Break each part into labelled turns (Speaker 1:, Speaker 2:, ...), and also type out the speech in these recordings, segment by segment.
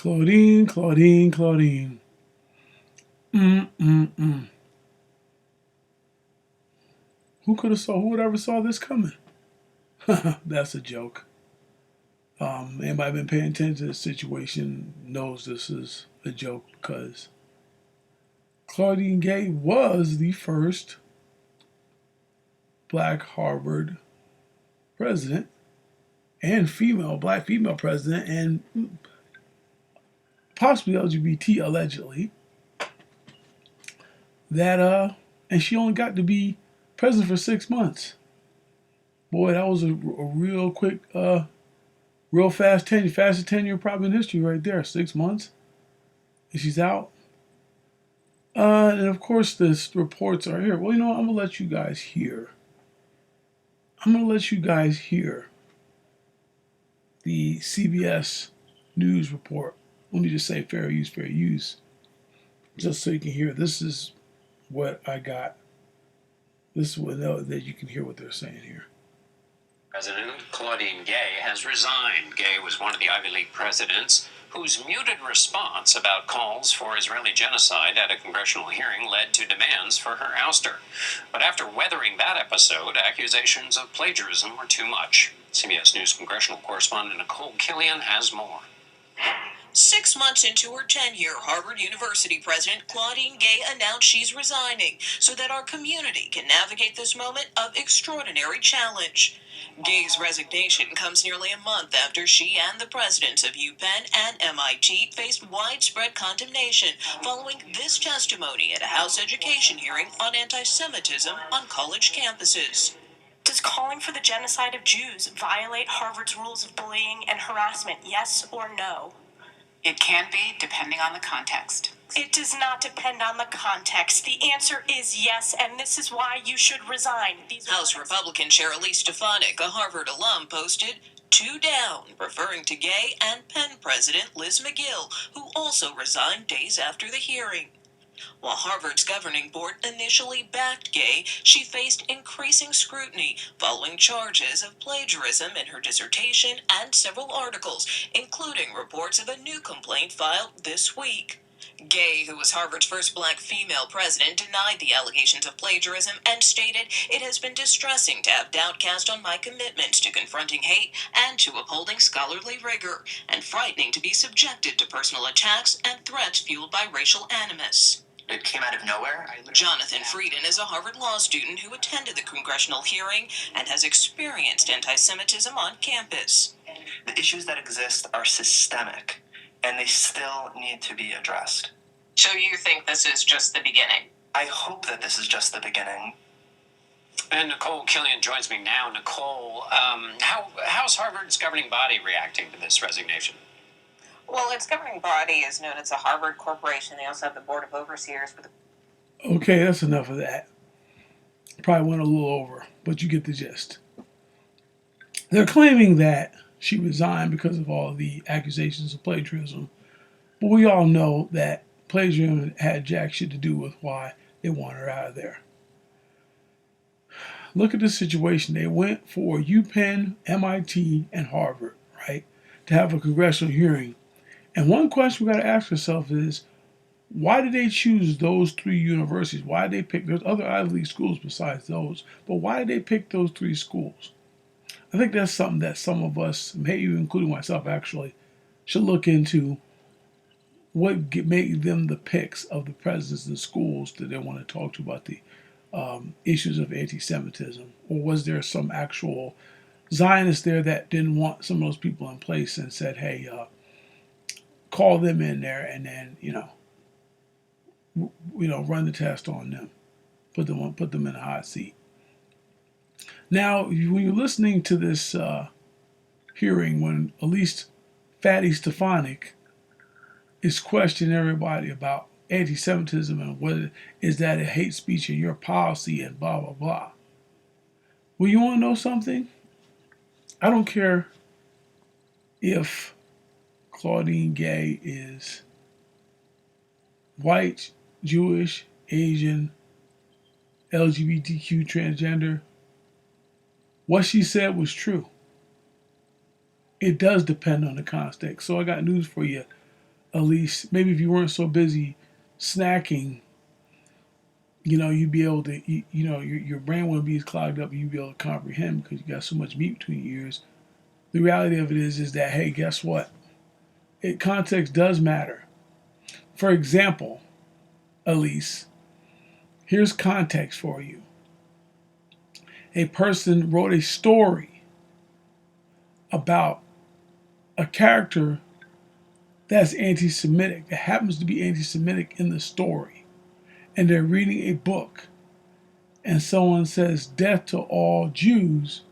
Speaker 1: Claudine. Mm. Who would ever saw this coming? That's a joke. Anybody been paying attention to the situation knows this is a joke because Claudine Gay was the first black Harvard president and black female president, and possibly LGBT allegedly. And she only got to be president for 6 months. Boy, that was a real quick, real fast tenure, fastest tenure probably in history right there. 6 months, and she's out. And of course, the reports are here. Well, I'm gonna let you guys hear. The CBS News report. Let me just say fair use, just so you can hear. This is what I got. This is what that you can hear what they're saying here.
Speaker 2: President Claudine Gay has resigned. Gay was one of the Ivy League presidents whose muted response about calls for Israeli genocide at a congressional hearing led to demands for her ouster. But after weathering that episode, accusations of plagiarism were too much. CBS News congressional correspondent Nicole Killian has more.
Speaker 3: 6 months into her tenure, Harvard University President Claudine Gay announced she's resigning so that our community can navigate this moment of extraordinary challenge. Gay's resignation comes nearly a month after she and the presidents of UPenn and MIT faced widespread condemnation following this testimony at a House education hearing on antisemitism on college campuses.
Speaker 4: Does calling for the genocide of Jews violate Harvard's rules of bullying and harassment, yes or no?
Speaker 5: It can be, depending on the context.
Speaker 4: It does not depend on the context. The answer is yes, and this is why you should resign.
Speaker 3: House Republican Chair Elise Stefanik, a Harvard alum, posted, "Two down," referring to Gay and Penn President Liz McGill, who also resigned days after the hearing. While Harvard's governing board initially backed Gay, she faced increasing scrutiny following charges of plagiarism in her dissertation and several articles, including reports of a new complaint filed this week. Gay, who was Harvard's first black female president, denied the allegations of plagiarism and stated, "It has been distressing to have doubt cast on my commitments to confronting hate and to upholding scholarly rigor, and frightening to be subjected to personal attacks and threats fueled by racial animus."
Speaker 6: It came out of nowhere.
Speaker 3: Jonathan Frieden is a Harvard law student who attended the congressional hearing and has experienced anti-Semitism on campus.
Speaker 6: The issues that exist are systemic, and they still need to be addressed.
Speaker 5: So you think this is just the beginning?
Speaker 6: I hope that this is just the beginning.
Speaker 2: And Nicole Killian joins me now. Nicole, how's Harvard's governing body reacting to this resignation?
Speaker 5: Well, its governing body is known as the Harvard Corporation. They also have the Board of Overseers.
Speaker 1: Okay, that's enough of that. Probably went a little over, but you get the gist. They're claiming that she resigned because of all the accusations of plagiarism. But we all know that plagiarism had jack shit to do with why they want her out of there. Look at the situation. They went for UPenn, MIT, and Harvard, right, to have a congressional hearing. And one question we got to ask ourselves is, why did they choose those three universities? Why did they pick, there's other Ivy League schools besides those, but why did they pick those three schools? I think that's something that some of us, maybe including myself actually, should look into. What made them the picks of the presidents and schools that they want to talk to about the issues of anti-Semitism? Or was there some actual Zionists there that didn't want some of those people in place and said, hey, call them in there and then, run the test on them, put them in a hot seat. Now, when you're listening to this hearing, when at least Fatty Stefanik is questioning everybody about anti-Semitism and whether is that a hate speech in your policy and blah, blah, blah. Well, you want to know something? I don't care if Claudine Gay is white, Jewish, Asian, LGBTQ, transgender. What she said was true. It does depend on the context. So I got news for you. at least maybe if you weren't so busy snacking, you'd be able to, your brain wouldn't be as clogged up, and you'd be able to comprehend because you got so much meat between your ears. The reality of it is that, hey, guess what? Context does matter. For example, Elise, here's context for you. A person wrote a story about a character that's anti-Semitic, that happens to be anti-Semitic in the story. And they're reading a book, and someone says, "Death to all Jews,"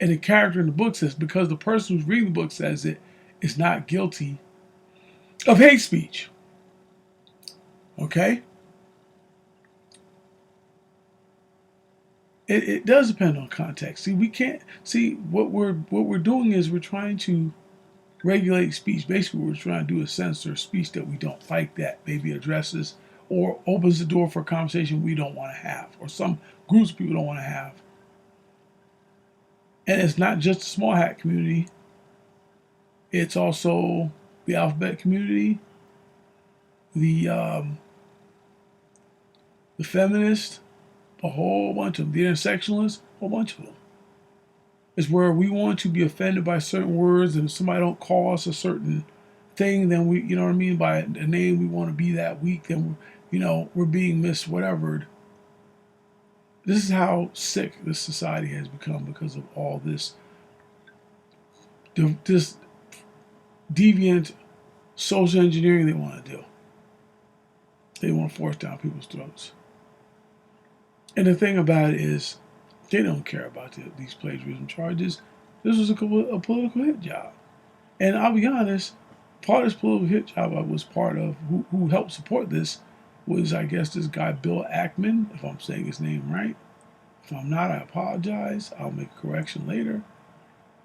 Speaker 1: and the character in the book says, because the person who's reading the book says it, is not guilty of hate speech. Okay? It does depend on context. See, we can't see what we're doing is we're trying to regulate speech. Basically, what we're trying to do is censor speech that we don't like, that maybe addresses or opens the door for a conversation we don't want to have, or some groups of people don't want to have. And it's not just the small hat community. It's also the alphabet community, the feminists, a whole bunch of them, the intersectionalists, a whole bunch of them. It's where we want to be offended by certain words, and if somebody don't call us a certain thing, then we, you know what I mean, by a name we want to be that week, then we're being whatevered. This is how sick this society has become because of all this deviant social engineering they want to do. They want to force down people's throats. And the thing about it is, they don't care about these plagiarism charges. This was a political hit job. And I'll be honest, part of this political hit job I was part of, who helped support this, was, I guess, this guy Bill Ackman, if I'm saying his name right. If I'm not, I apologize. I'll make a correction later.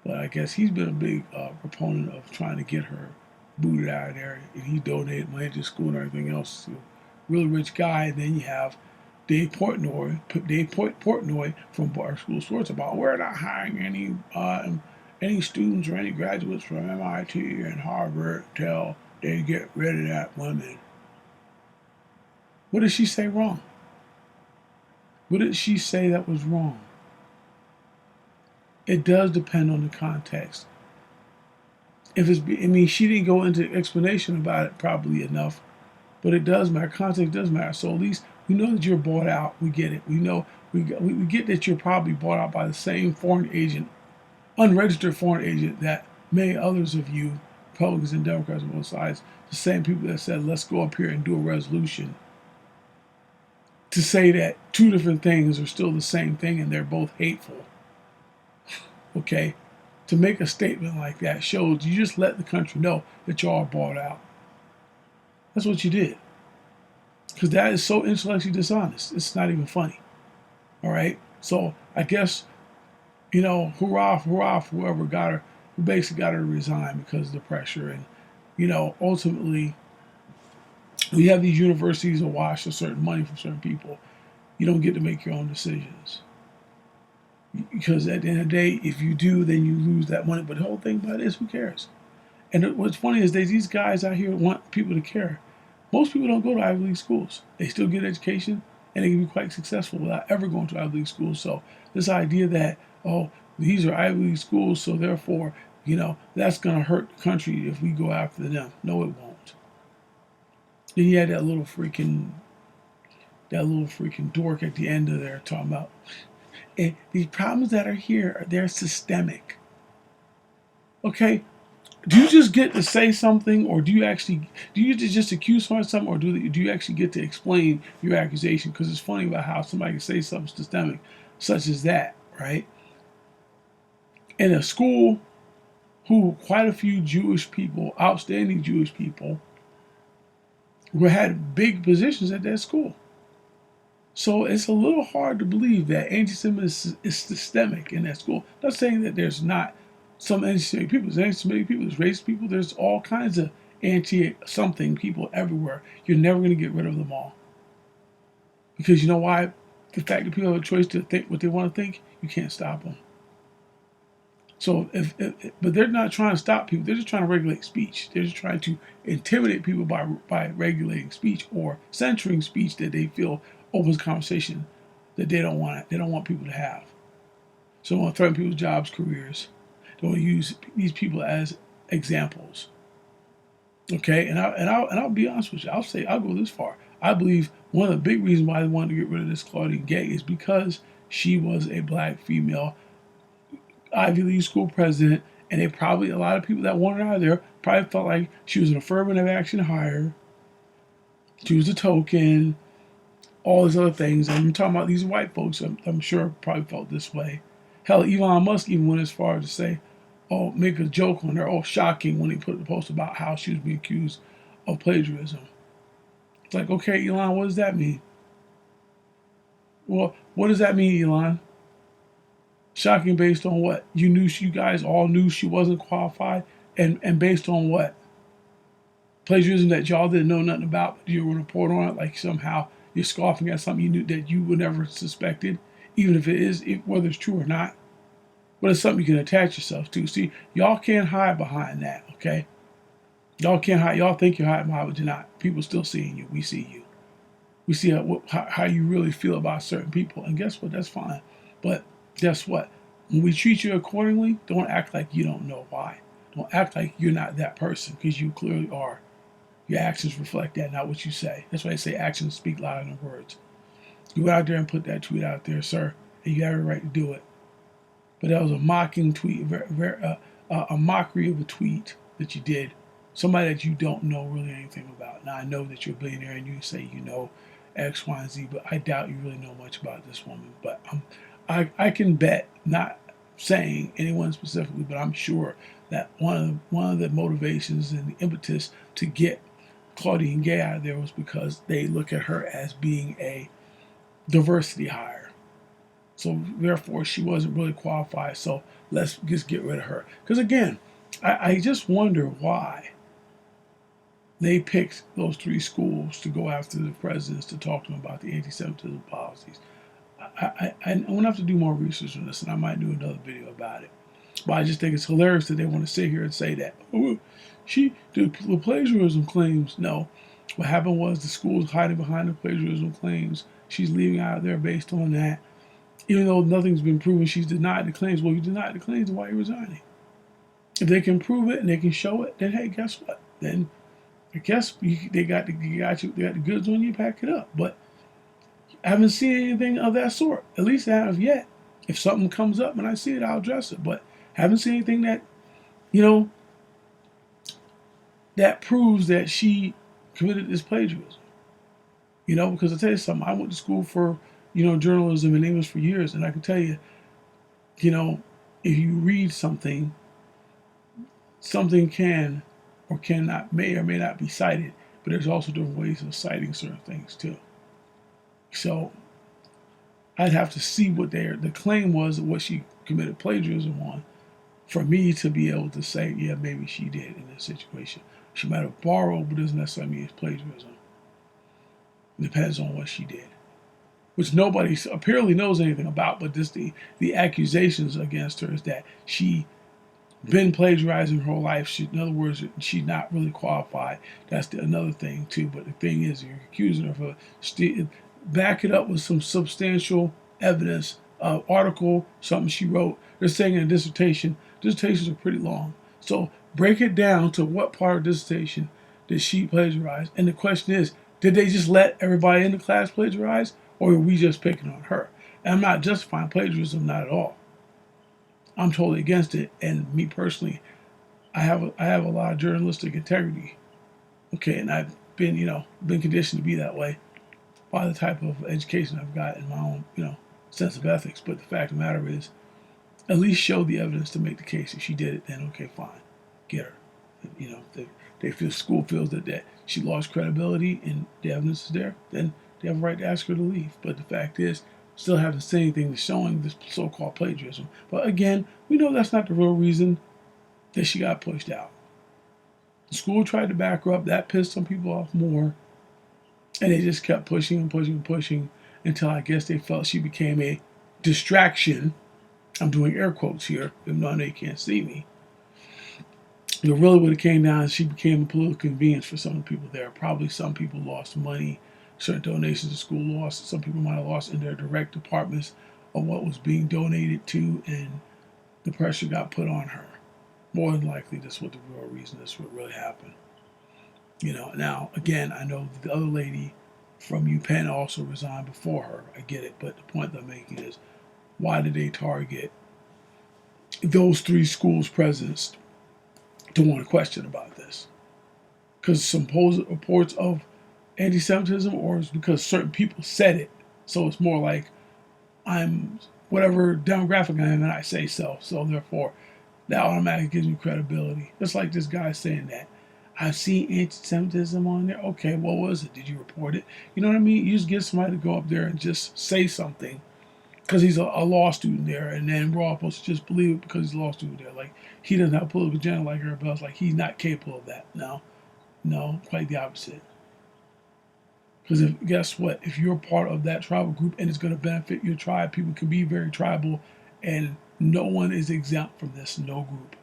Speaker 1: But I guess he's been a big proponent of trying to get her booted out of there. And he donated money to school and everything else. So, really rich guy. And then you have Dave Portnoy from Barstool Sports about, we're not hiring any students or any graduates from MIT and Harvard till they get rid of that woman. What did she say wrong? What did she say that was wrong? It does depend on the context. She didn't go into explanation about it probably enough, but it does matter. Context does matter. So at least we know that you're bought out. We get it. We know we get that you're probably bought out by the same foreign agent, unregistered foreign agent that many others of you, Republicans and Democrats on both sides, the same people that said, let's go up here and do a resolution to say that two different things are still the same thing and they're both hateful. Okay? To make a statement like that shows you just let the country know that y'all are bought out. That's what you did. Because that is so intellectually dishonest. It's not even funny. All right? So I guess, hurrah for whoever who basically got her to resign because of the pressure. And, ultimately, we have these universities awash with certain money from certain people. You don't get to make your own decisions. Because at the end of the day, if you do, then you lose that money. But the whole thing about it is, who cares? And what's funny is these guys out here want people to care. Most people don't go to Ivy League schools. They still get education, and they can be quite successful without ever going to Ivy League schools. So this idea that, these are Ivy League schools, so therefore, that's going to hurt the country if we go after them. No, it won't. Then you had that little freaking dork at the end of there talking about, and these problems that are here, they're systemic. Okay? Do you just get to say something, or do you just accuse someone of something, or do you actually get to explain your accusation? Because it's funny about how somebody can say something systemic, such as that, right? In a school who quite a few Jewish people, outstanding Jewish people, who had big positions at that school. So it's a little hard to believe that anti-Semitism is systemic in that school. I'm not saying that there's not some anti-Semitic people. There's anti-Semitic people, there's racist people, there's all kinds of anti-something people everywhere. You're never going to get rid of them all. Because you know why? The fact that people have a choice to think what they want to think, you can't stop them. So but they're not trying to stop people. They're just trying to regulate speech. They're just trying to intimidate people by regulating speech or censoring speech that they feel opens conversation that they don't want. They don't want people to have. So they want to threaten people's jobs, careers. They want to use these people as examples. Okay, and I'll be honest with you. I'll go this far. I believe one of the big reasons why they wanted to get rid of this Claudine Gay is because she was a black female Ivy League school president, and they probably, a lot of people that wanted her out of there probably felt like she was an affirmative action hire. She was a token, all these other things. And I'm talking about these white folks, I'm sure probably felt this way. Hell, Elon Musk even went as far as to say, oh, make a joke on her, oh, shocking, when he put the post about how she was being accused of plagiarism. It's like, okay, Elon, what does that mean? Well, what does that mean, Elon? Shocking based on what? You guys all knew she wasn't qualified, and based on what? Plagiarism that y'all didn't know nothing about, but you were going to report on it like somehow you're scoffing at something you knew that you would never suspected, even if it is, whether it's true or not. But it's something you can attach yourself to. See, y'all can't hide behind that, okay? Y'all can't hide. Y'all think you're hiding behind, but you're not. People still seeing you. We see you. We see how you really feel about certain people. And guess what? That's fine. But guess what? When we treat you accordingly, don't act like you don't know why. Don't act like you're not that person, because you clearly are. Your actions reflect that, not what you say. That's why they say actions speak louder than words. You go out there and put that tweet out there, sir, and you have every right to do it. But that was a mocking tweet, a mockery of a tweet that you did. Somebody that you don't know really anything about. Now, I know that you're a billionaire and you say you know X, Y, and Z, but I doubt you really know much about this woman. But I can bet, not saying anyone specifically, but I'm sure that one of the motivations and the impetus to get Claudine Gay out of there was because they look at her as being a diversity hire. So therefore, she wasn't really qualified. So let's just get rid of her. Because again, I just wonder why they picked those three schools to go after the presidents to talk to them about the anti-Semitism policies. I'm going to have to do more research on this, and I might do another video about it. But I just think it's hilarious that they want to sit here and say that, oh, the plagiarism claims. No, what happened was the school's hiding behind the plagiarism claims. She's leaving out of there based on that. Even though nothing's been proven, she's denied the claims. Well, you denied the claims, why are you resigning? If they can prove it and they can show it, then hey, guess what? Then I guess they got the goods on you, pack it up. But I haven't seen anything of that sort, at least as of yet. If something comes up and I see it, I'll address it. But haven't seen anything that, that proves that she committed this plagiarism. Because I tell you something, I went to school for, journalism and English for years, and I can tell you, if you read something can or cannot, may or may not be cited, but there's also different ways of citing certain things too. So I'd have to see what the claim was of what she committed plagiarism on for me to be able to say, yeah, maybe she did in this situation. She might have borrowed, but doesn't necessarily mean it's plagiarism. It depends on what she did, which nobody apparently knows anything about, but just the accusations against her is that she been plagiarizing her whole life. In other words, she's not really qualified. That's another thing too. But the thing is, you're accusing her of back it up with some substantial evidence, article, something she wrote. They're saying in a dissertation. Dissertations are pretty long, so break it down to what part of dissertation did she plagiarize. And the question is, did they just let everybody in the class plagiarize, or were we just picking on her? And I'm not justifying plagiarism, not at all. I'm totally against it, and me personally, I have a lot of journalistic integrity. Okay, and I've been conditioned to be that way by the type of education I've got in my own sense of ethics. But the fact of the matter is, at least show the evidence to make the case. If she did it, then okay, fine, get her. School feels that she lost credibility and the evidence is there, then they have a right to ask her to leave. But the fact is, still haven't seen anything showing this so-called plagiarism. But again, we know that's not the real reason that she got pushed out. The school tried to back her up. That pissed some people off more. And they just kept pushing and pushing and pushing until I guess they felt she became a distraction. I'm doing air quotes here, even though they can't see me. But really what it came down is she became a political convenience for some of the people there. Probably some people lost money, certain donations the school lost. Some people might have lost in their direct departments of what was being donated to, and the pressure got put on her. More than likely, this was the real reason this would really happen. Now, again, I know the other lady from UPenn also resigned before her. I get it, but the point I'm making is, why did they target those three schools' presidents to want to question about this? Because supposed reports of anti-Semitism, or is because certain people said it? So it's more like I'm whatever demographic I am and I say so. So therefore, that automatically gives me credibility. Just like this guy saying that I've seen anti-Semitism on there. Okay, what was it? Did you report it? You know what I mean? You just get somebody to go up there and just say something because he's a law student there, and then we're all supposed to just believe it because he's a law student there. Like, he doesn't have a political agenda like everybody else. Like, he's not capable of that. No, quite the opposite. Because guess what? If you're part of that tribal group and it's going to benefit your tribe, people can be very tribal, and no one is exempt from this. No group.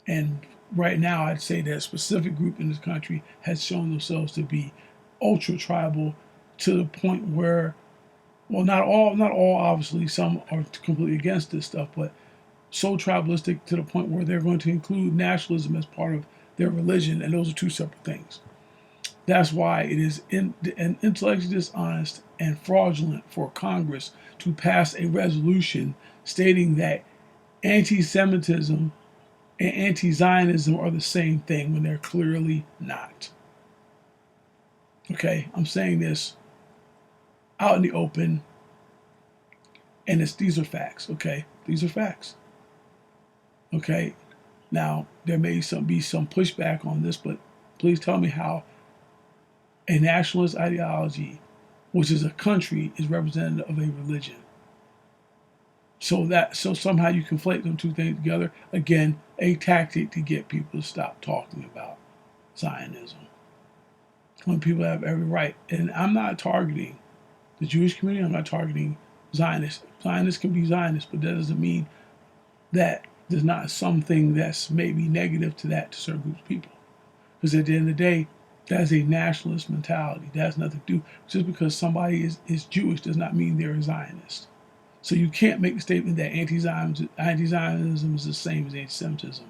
Speaker 1: And right now, I'd say that a specific group in this country has shown themselves to be ultra tribal to the point where, well, not all, obviously, some are completely against this stuff, but so tribalistic to the point where they're going to include nationalism as part of their religion, and those are two separate things. That's why it is intellectually dishonest and fraudulent for Congress to pass a resolution stating that anti-Semitism and anti-Zionism are the same thing when they're clearly not. Okay, I'm saying this out in the open, and these are facts. Okay, these are facts. Okay, now there may be some pushback on this, but please tell me how a nationalist ideology, which is a country, is representative of a religion. So somehow you conflate them two things together. Again, a tactic to get people to stop talking about Zionism, when people have every right. And I'm not targeting the Jewish community. I'm not targeting Zionists. Zionists can be Zionists, but that doesn't mean that there's not something that's maybe negative to that to certain groups of people. Because at the end of the day, that's a nationalist mentality. That has nothing to do. Just because somebody is Jewish does not mean they're a Zionist. So you can't make the statement that anti-Zionism is the same as anti-Semitism.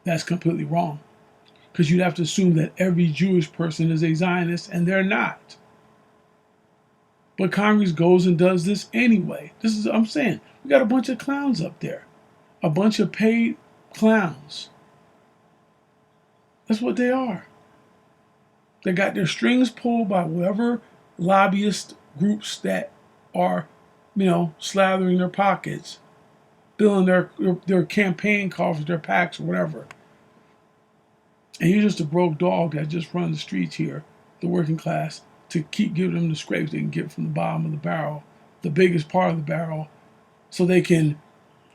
Speaker 1: That's completely wrong. Because you'd have to assume that every Jewish person is a Zionist, and they're not. But Congress goes and does this anyway. I'm saying, we got a bunch of clowns up there. A bunch of paid clowns. That's what they are. They got their strings pulled by whatever lobbyist groups that are, slathering their pockets, billing their campaign costs, their PACs, or whatever. And you're just a broke dog that just runs the streets here, the working class, to keep giving them the scrapes they can get from the bottom of the barrel, the biggest part of the barrel, so they can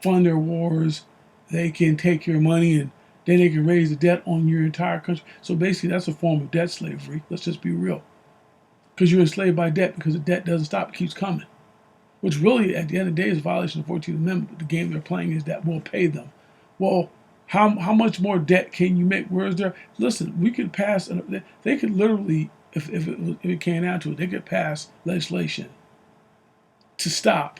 Speaker 1: fund their wars, they can take your money, and then they can raise the debt on your entire country. So basically, that's a form of debt slavery. Let's just be real. Because you're enslaved by debt, because the debt doesn't stop, it keeps coming. Which really, at the end of the day, is a violation of the 14th Amendment. But the game they're playing is that we'll pay them. Well, how much more debt can you make? Where is there? Listen, we could pass, they could literally, if it came down to it, they could pass legislation to stop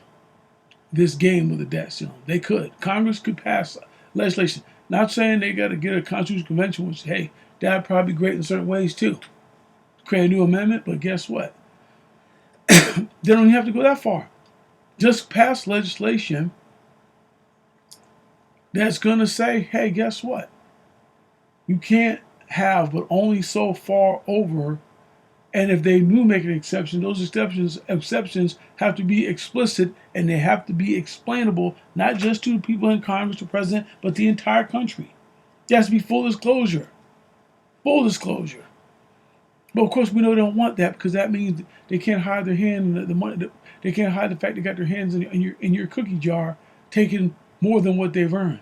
Speaker 1: this game with the debt ceiling. They could. Congress could pass legislation. Not saying they got to get a constitutional convention, which, hey, that'd probably be great in certain ways too. Create a new amendment, but guess what? They don't even have to go that far. Just pass legislation that's going to say, hey, guess what? You can't have but only so far over. And if they do make an exception, those exceptions have to be explicit, and they have to be explainable, not just to the people in Congress, the president, but the entire country. There has to be full disclosure. Full disclosure. But of course, we know they don't want that, because that means they can't hide their hand in the money. They can't hide the fact they got their hands in your cookie jar, taking more than what they've earned,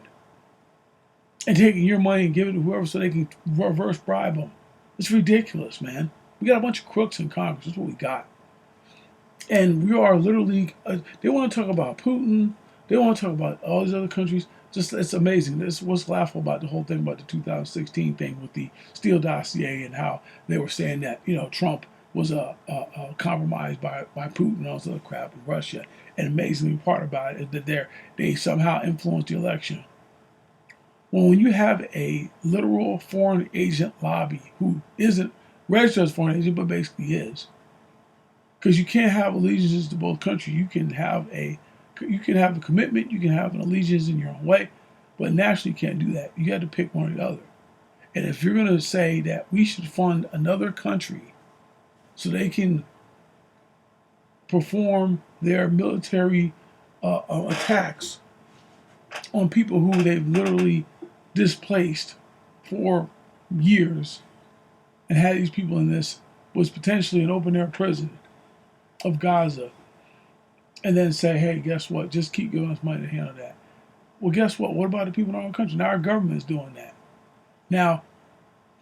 Speaker 1: and taking your money and giving it to whoever so they can reverse bribe them. It's ridiculous, man. We got a bunch of crooks in Congress. That's what we got. And we are literally, they want to talk about Putin. They want to talk about all these other countries. Just, it's amazing. This what's laughable about the whole thing about the 2016 thing with the Steele dossier and how they were saying that, Trump was compromised by Putin and all this other crap in Russia. And amazingly part about it is that they somehow influenced the election. Well, when you have a literal foreign agent lobby who isn't registered as foreign agent but basically is, because you can't have allegiances to both countries. You can have a commitment, you can have an allegiance in your own way, but nationally you can't do that. You have to pick one or the other. And if you're going to say that we should fund another country so they can perform their military attacks on people who they've literally displaced for years and had these people in this was potentially an open air prison of Gaza, and then say, hey, guess what? Just keep giving us money to handle that. Well, guess what? What about the people in our own country? Now our government is doing that. Now,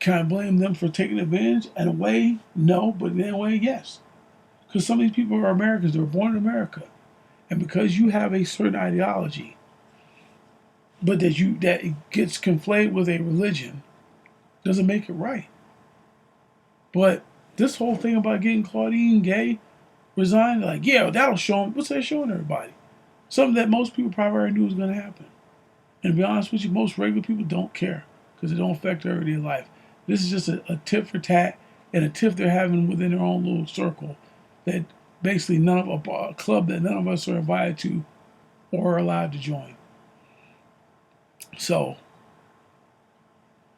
Speaker 1: can I blame them for taking advantage? In a way, no, but in a way, yes. Because some of these people are Americans. They were born in America. And because you have a certain ideology, but that it gets conflated with a religion, doesn't make it right. But this whole thing about getting Claudine Gay resigned, like, yeah, that'll show them. What's that showing everybody? Something that most people probably already knew was going to happen. And to be honest with you, most regular people don't care because it don't affect their everyday life. This is just a tit for tat and a tiff they're having within their own little circle that basically a club that none of us are invited to or are allowed to join. So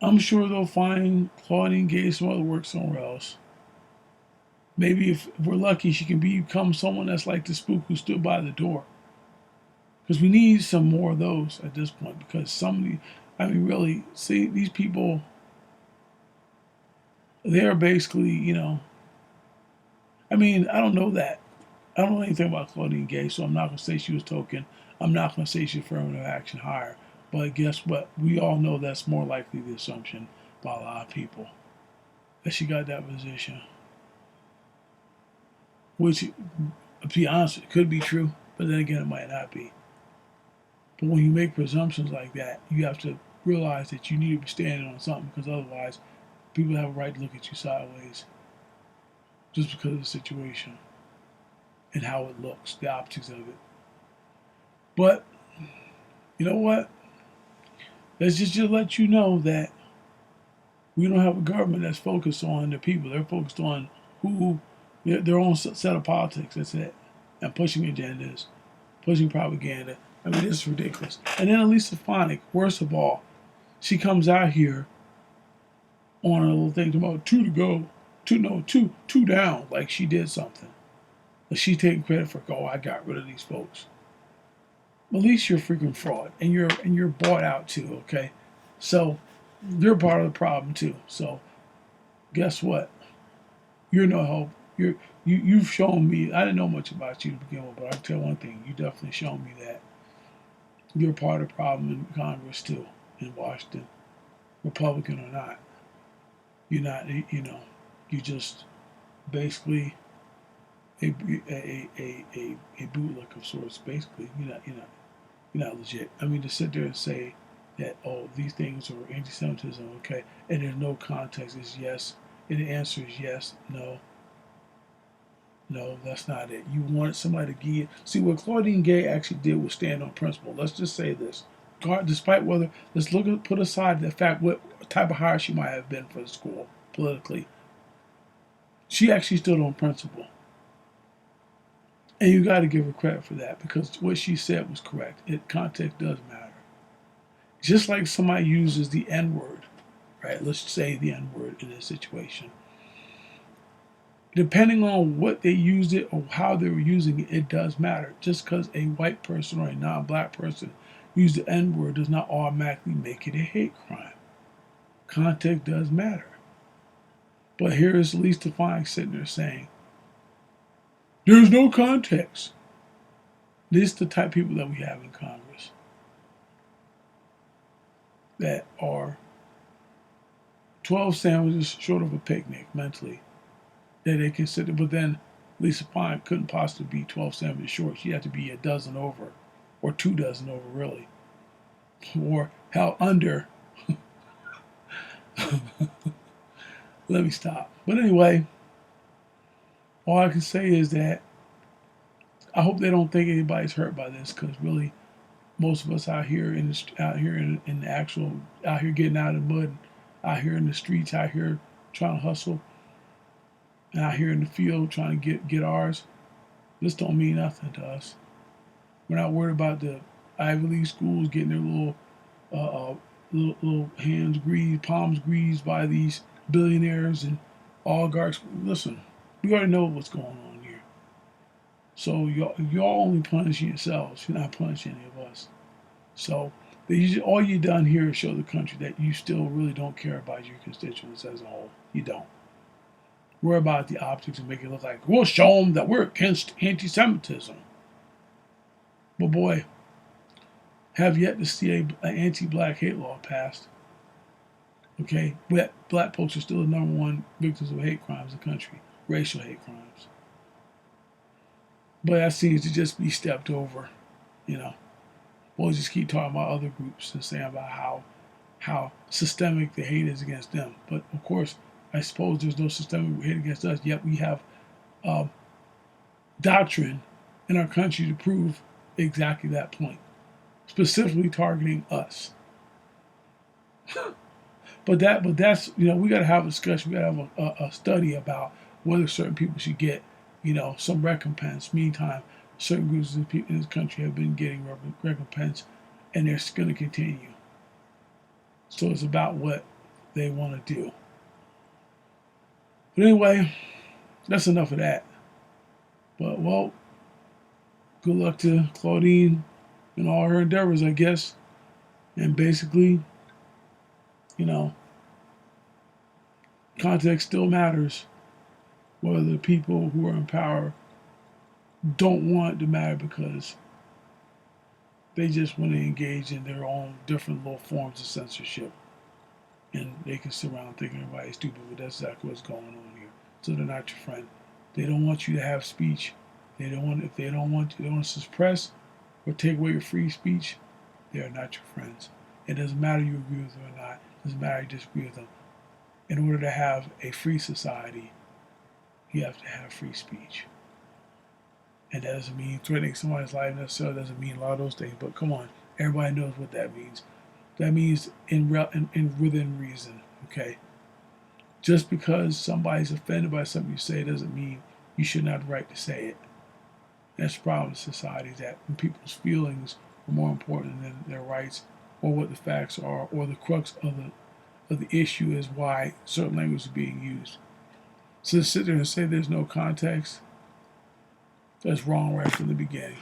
Speaker 1: I'm sure they'll find Claudine Gay some other work somewhere else. Maybe if we're lucky, she can become someone that's like the spook who stood by the door. Because we need some more of those at this point. Because really, see, these people, they're basically, I don't know that. I don't know anything about Claudine Gay, so I'm not going to say she was token. I'm not going to say she's affirmative action hire. But guess what? We all know that's more likely the assumption by a lot of people, that she got that position. Which, to be honest, it could be true, but then again, it might not be. But when you make presumptions like that, you have to realize that you need to be standing on something, because otherwise, people have a right to look at you sideways just because of the situation and how it looks, the optics of it. But, you know what? Let's just let you know that we don't have a government that's focused on the people. They're focused on their own set of politics. That's it. And pushing agendas, pushing propaganda. This is ridiculous. And then Elisa Stefanik, worst of all, she comes out here on a little thing about 2 to go, two down, like she did something. Like she's taking credit for, I got rid of these folks. At least you're a freaking fraud, and you're bought out too. Okay, so you're part of the problem too. So guess what? You're no help. You've shown me. I didn't know much about you to begin with, but I can tell one thing: you definitely shown me that you're part of the problem in Congress too, in Washington, Republican or not. You're not. You're just basically a bootlick of sorts. Basically, you're not legit. To sit there and say that these things are anti-Semitism, okay, and there's no context. Is yes, and the answer is yes, no. No, that's not it. You wanted somebody to give. See, what Claudine Gay actually did was stand on principle. Let's just say this. Despite whether, put aside the fact what type of hire she might have been for the school politically. She actually stood on principle. And you got to give her credit for that, because what she said was correct. Context does matter. Just like somebody uses the N-word, right? Let's say the N-word in this situation. Depending on what they used it or how they were using it, it does matter. Just because a white person or a non-black person used the N-word does not automatically make it a hate crime. Context does matter. But here is Elise Stefanik sitting there saying, there's no context. This is the type of people that we have in Congress that are 12 sandwiches short of a picnic mentally. That they can sit there, but then Lisa Pine couldn't possibly be 12 centimeters short. She had to be a dozen over, or 2 dozen over, really, or hell, under. Let me stop. But anyway, all I can say is that I hope they don't think anybody's hurt by this, because really, most of us out here in the actual out here getting out of the mud, out here in the streets, out here trying to hustle, and out here in the field trying to get ours. This don't mean nothing to us. We're not worried about the Ivy League schools getting their little hands greased, palms greased by these billionaires and oligarchs. Listen, we already know what's going on here. So y'all only punishing yourselves. You're not punishing any of us. So all you've done here is show the country that you still really don't care about your constituents as a whole. You don't. Worry about the optics and make it look like we'll show them that we're against anti-Semitism. But boy, have yet to see an anti-black hate law passed. Okay, but black folks are still the #1 victims of hate crimes in the country, racial hate crimes. But that seems to just be stepped over, you know. We'll just keep talking about other groups and saying about how systemic the hate is against them. But of course, I suppose there's no systemic hate against us, yet we have doctrine in our country to prove exactly that point, specifically targeting us. But that's we got to have a discussion. We got to have a study about whether certain people should get some recompense. Meantime, certain groups of people in this country have been getting recompense, and they're going to continue. So it's about what they want to do. But anyway, that's enough of that. But well, good luck to Claudine in all her endeavors, I guess. And basically, context still matters. Whether the people who are in power don't want it to matter because they just want to engage in their own different little forms of censorship. And they can sit around thinking everybody's stupid, but that's exactly what's going on here. So they're not your friend. They don't want you to have speech. If they don't want to suppress or take away your free speech, they are not your friends. It doesn't matter you agree with them or not. It doesn't matter you disagree with them. In order to have a free society, you have to have free speech. And that doesn't mean threatening somebody's life necessarily. Doesn't mean a lot of those things. But come on, everybody knows what that means. That means within reason. Okay. Just because somebody's offended by something you say doesn't mean you shouldn't have the right to say it. That's the problem in society, that when people's feelings are more important than their rights or what the facts are or the crux of the issue is why certain language is being used. So to sit there and say there's no context, that's wrong right from the beginning.